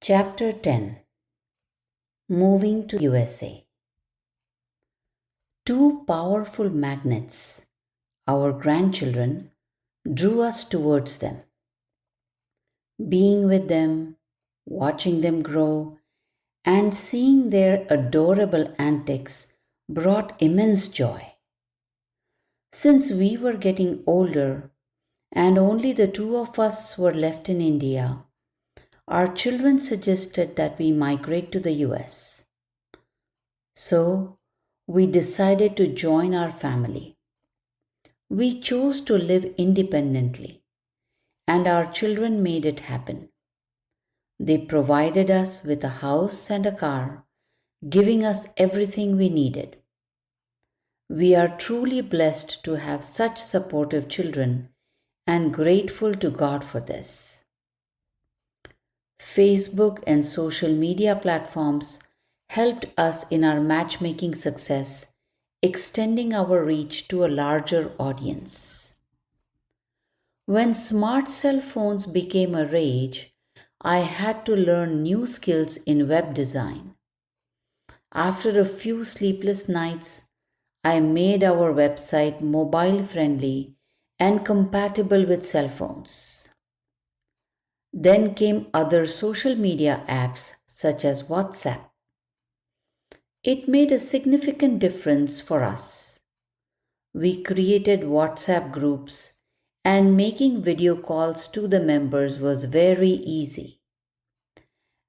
Chapter 10. Moving to USA. Two powerful magnets, our grandchildren, drew us towards them. Being with them, watching them grow, and seeing their adorable antics brought immense joy. Since we were getting older and only the two of us were left in India, our children suggested that we migrate to the US. So, we decided to join our family. We chose to live independently, and our children made it happen. They provided us with a house and a car, giving us everything we needed. We are truly blessed to have such supportive children and grateful to God for this. Facebook and social media platforms helped us in our matchmaking success, extending our reach to a larger audience. When smart cell phones became a rage, I had to learn new skills in web design. After a few sleepless nights, I made our website mobile friendly and compatible with cell phones. Then came other social media apps such as WhatsApp. It made a significant difference for us. We created WhatsApp groups, and making video calls to the members was very easy.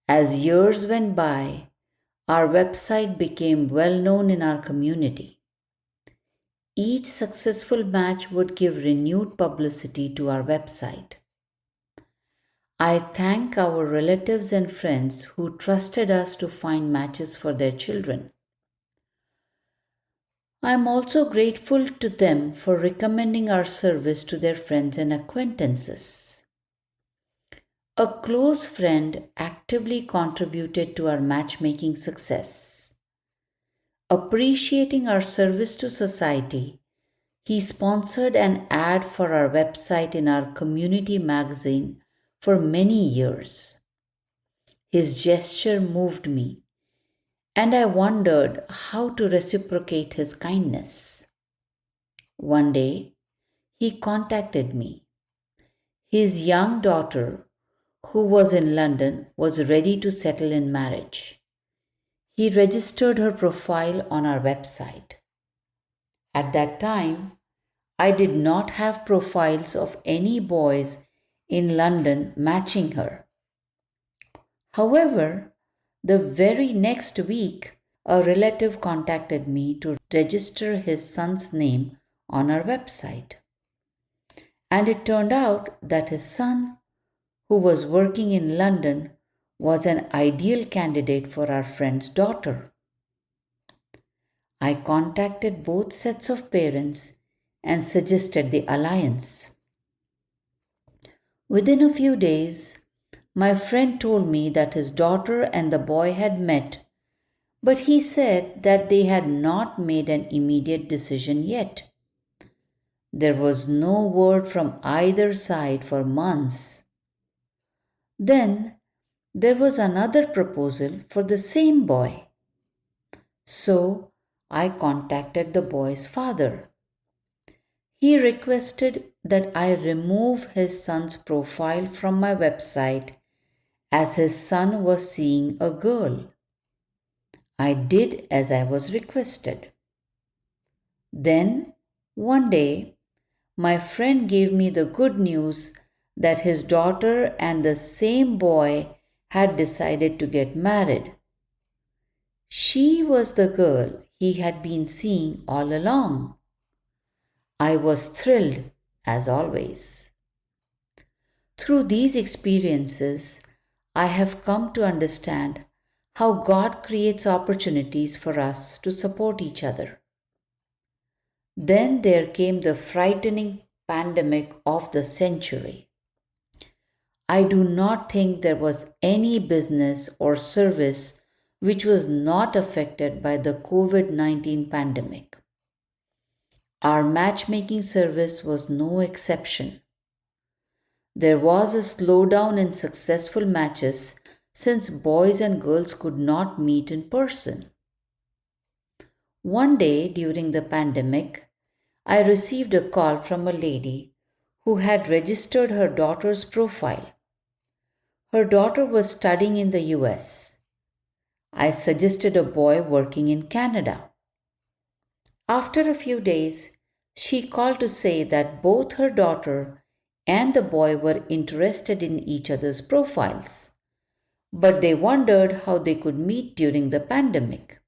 As years went by, our website became well known in our community. Each successful match would give renewed publicity to our website. I thank our relatives and friends who trusted us to find matches for their children. I am also grateful to them for recommending our service to their friends and acquaintances. A close friend actively contributed to our matchmaking success. Appreciating our service to society, he sponsored an ad for our website in our community magazine for many years. His gesture moved me, and I wondered how to reciprocate his kindness. One day, he contacted me. His young daughter, who was in London, was ready to settle in marriage. He registered her profile on our website. At that time, I did not have profiles of any boys in London matching her. However, the very next week, a relative contacted me to register his son's name on our website. And it turned out that his son, who was working in London, was an ideal candidate for our friend's daughter. I contacted both sets of parents and suggested the alliance. Within a few days, my friend told me that his daughter and the boy had met, but he said that they had not made an immediate decision yet. There was no word from either side for months. Then there was another proposal for the same boy. So I contacted the boy's father. He requested that I remove his son's profile from my website as his son was seeing a girl. I did as I was requested. Then, one day, my friend gave me the good news that his daughter and the same boy had decided to get married. She was the girl he had been seeing all along. I was thrilled, as always. Through these experiences, I have come to understand how God creates opportunities for us to support each other. Then there came the frightening pandemic of the century. I do not think there was any business or service which was not affected by the COVID-19 pandemic. Our matchmaking service was no exception. There was a slowdown in successful matches since boys and girls could not meet in person. One day during the pandemic, I received a call from a lady who had registered her daughter's profile. Her daughter was studying in the US. I suggested a boy working in Canada. After a few days, she called to say that both her daughter and the boy were interested in each other's profiles, but they wondered how they could meet during the pandemic.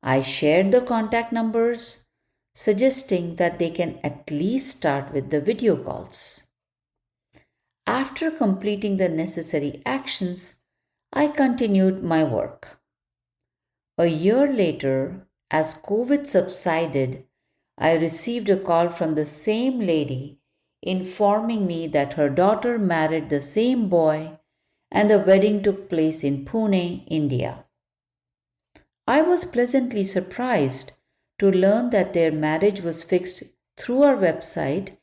I shared the contact numbers, suggesting that they can at least start with the video calls. After completing the necessary actions, I continued my work. A year later, as COVID subsided, I received a call from the same lady informing me that her daughter married the same boy and the wedding took place in Pune, India. I was pleasantly surprised to learn that their marriage was fixed through our website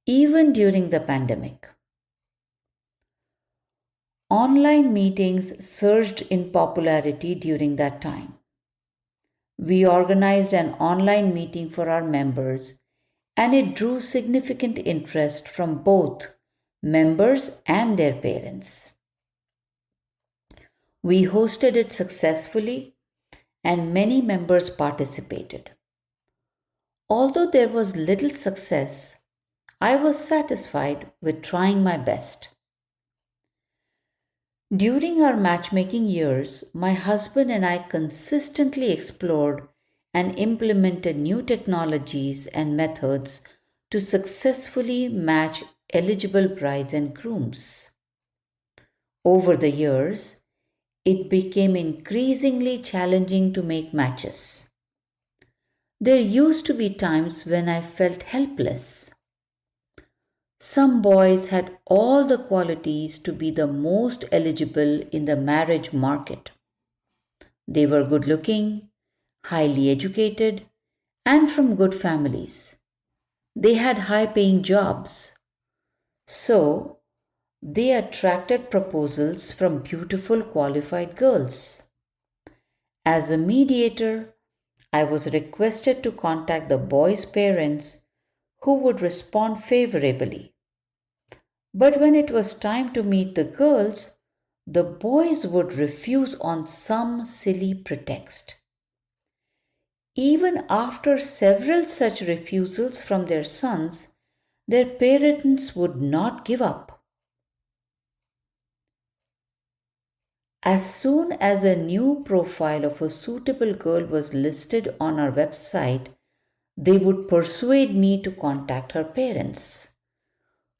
even during the pandemic. Online meetings surged in popularity during that time. We organized an online meeting for our members, and it drew significant interest from both members and their parents. We hosted it successfully, and many members participated. Although there was little success, I was satisfied with trying my best. During our matchmaking years, my husband and I consistently explored and implemented new technologies and methods to successfully match eligible brides and grooms. Over the years, it became increasingly challenging to make matches. There used to be times when I felt helpless. Some boys had all the qualities to be the most eligible in the marriage market. They were good looking, highly educated, and from good families. They had high paying jobs. So, they attracted proposals from beautiful qualified girls. As a mediator, I was requested to contact the boys' parents who would respond favorably. But when it was time to meet the girls, the boys would refuse on some silly pretext. Even after several such refusals from their sons, their parents would not give up. As soon as a new profile of a suitable girl was listed on our website, they would persuade me to contact her parents.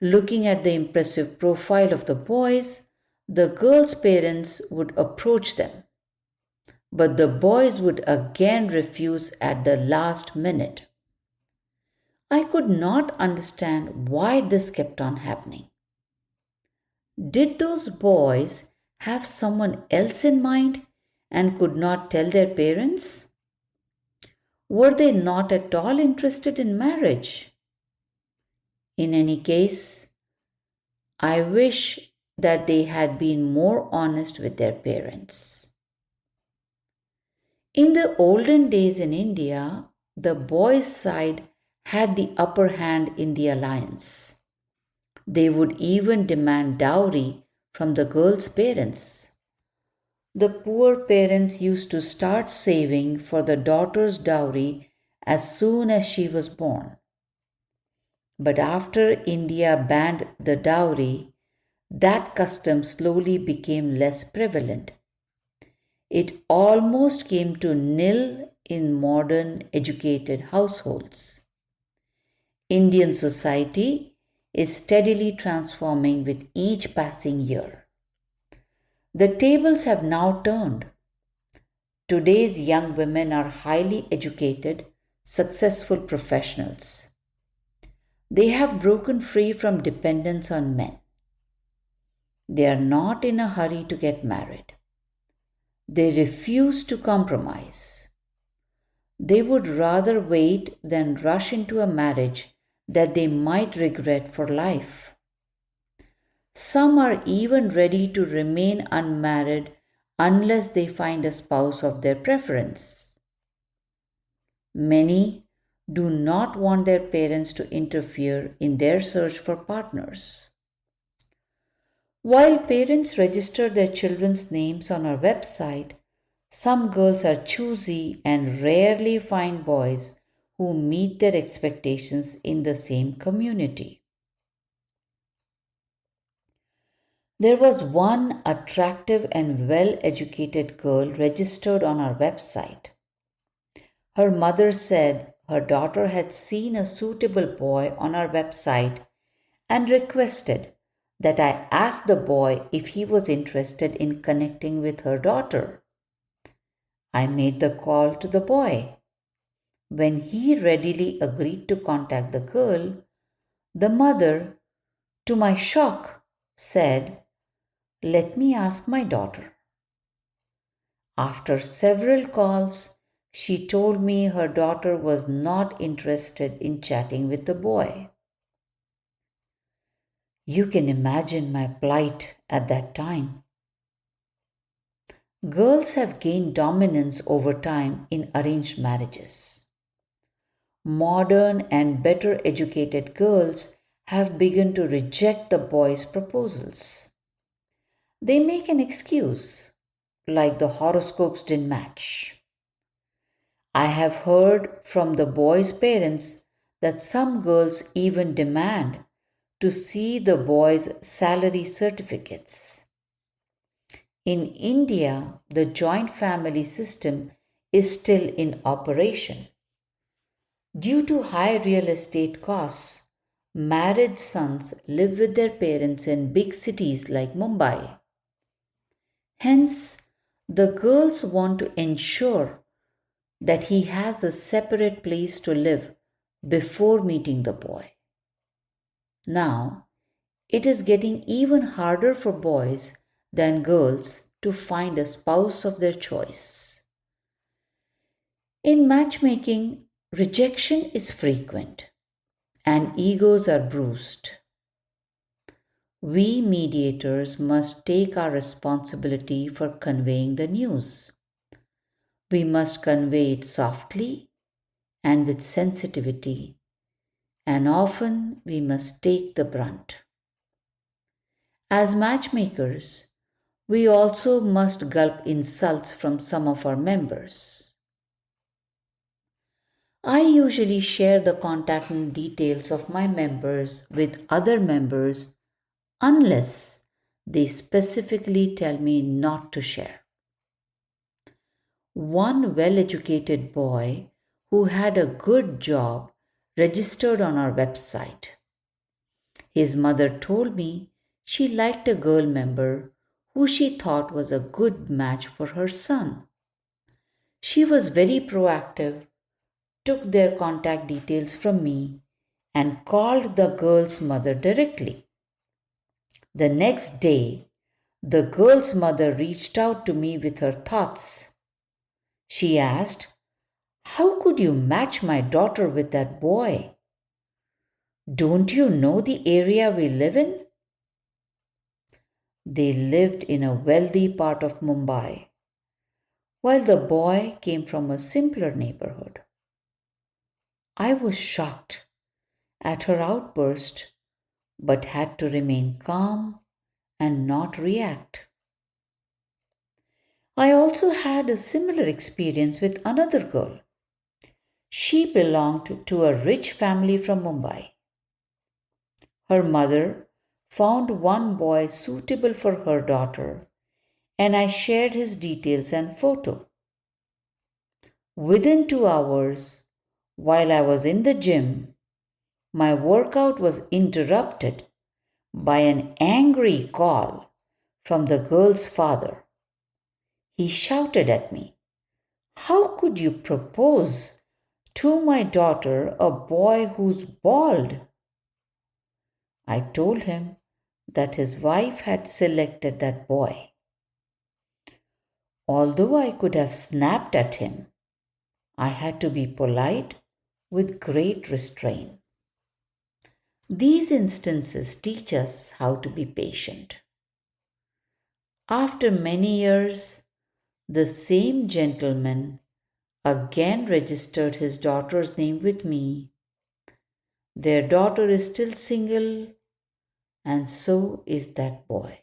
Looking at the impressive profile of the boys, the girls' parents would approach them. But the boys would again refuse at the last minute. I could not understand why this kept on happening. Did those boys have someone else in mind and could not tell their parents? Were they not at all interested in marriage? In any case, I wish that they had been more honest with their parents. In the olden days in India, the boys' side had the upper hand in the alliance. They would even demand dowry from the girl's parents. The poor parents used to start saving for the daughter's dowry as soon as she was born. But after India banned the dowry, that custom slowly became less prevalent. It almost came to nil in modern educated households. Indian society is steadily transforming with each passing year. The tables have now turned. Today's young women are highly educated, successful professionals. They have broken free from dependence on men. They are not in a hurry to get married. They refuse to compromise. They would rather wait than rush into a marriage that they might regret for life. Some are even ready to remain unmarried unless they find a spouse of their preference. Many do not want their parents to interfere in their search for partners. While parents register their children's names on our website, some girls are choosy and rarely find boys who meet their expectations in the same community. There was one attractive and well educated girl registered on our website. Her mother said her daughter had seen a suitable boy on our website and requested that I ask the boy if he was interested in connecting with her daughter. I made the call to the boy. When he readily agreed to contact the girl, the mother, to my shock, said, "Let me ask my daughter." After several calls, she told me her daughter was not interested in chatting with the boy. You can imagine my plight at that time. Girls have gained dominance over time in arranged marriages. Modern and better educated girls have begun to reject the boys' proposals. They make an excuse, like the horoscopes didn't match. I have heard from the boys' parents that some girls even demand to see the boys' salary certificates. In India, the joint family system is still in operation. Due to high real estate costs, married sons live with their parents in big cities like Mumbai. Hence, the girls want to ensure that he has a separate place to live before meeting the boy. Now, it is getting even harder for boys than girls to find a spouse of their choice. In matchmaking, rejection is frequent and egos are bruised. We mediators must take our responsibility for conveying the news. We must convey it softly and with sensitivity, and often we must take the brunt. As matchmakers, we also must gulp insults from some of our members. I usually share the contact details of my members with other members unless they specifically tell me not to share. One well educated boy who had a good job registered on our website. His mother told me she liked a girl member who she thought was a good match for her son. She was very proactive, took their contact details from me, and called the girl's mother directly. The next day, the girl's mother reached out to me with her thoughts. She asked, "How could you match my daughter with that boy? Don't you know the area we live in?" They lived in a wealthy part of Mumbai, while the boy came from a simpler neighborhood. I was shocked at her outburst, but had to remain calm and not react. I also had a similar experience with another girl. She belonged to a rich family from Mumbai. Her mother found one boy suitable for her daughter, and I shared his details and photo. Within 2 hours, while I was in the gym, my workout was interrupted by an angry call from the girl's father. He shouted at me, "How could you propose to my daughter a boy who's bald?" I told him that his wife had selected that boy. Although I could have snapped at him, I had to be polite with great restraint. These instances teach us how to be patient. After many years, the same gentleman again registered his daughter's name with me. Their daughter is still single, and so is that boy.